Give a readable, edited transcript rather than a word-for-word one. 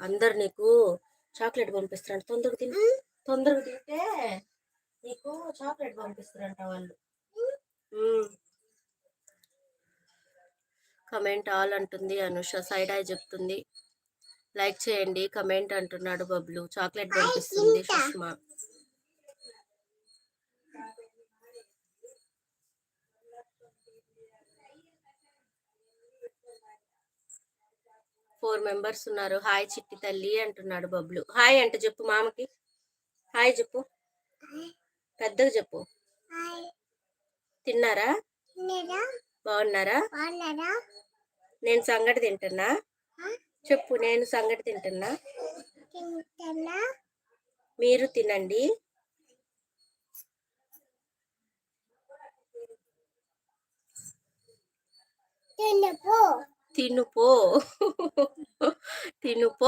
అందరు నీకు చాక్లెట్ పంపిస్తారంట. తొందరగా తిని, తొందరగా తింటే నీకు చాక్లెట్ పంపిస్తారంట వాళ్ళు. కమెంట్ ఆల్ అంటుంది అనుష. సైడ్ ఐ చెప్తుంది. లైక్ చేయండి, కమెంట్ అంటున్నాడు బబ్లు. చాక్లెట్ పంపిస్తుంది సుష్మా. ఫోర్ మెంబర్స్ ఉన్నారు. హాయ్ చిట్టి తల్లి అంటున్నాడు బబ్లు. హాయ్ అంటే చెప్పు మామకి. హాయ్ చెప్పు, పెద్దగా చెప్పు. తిన్నారా? బాగున్నారా? నేను సంగటి తింటున్నా. చెప్పు, నేను సంగటి తింటున్నా. మీరు తినండి. తినుపో తినుపో తినుపో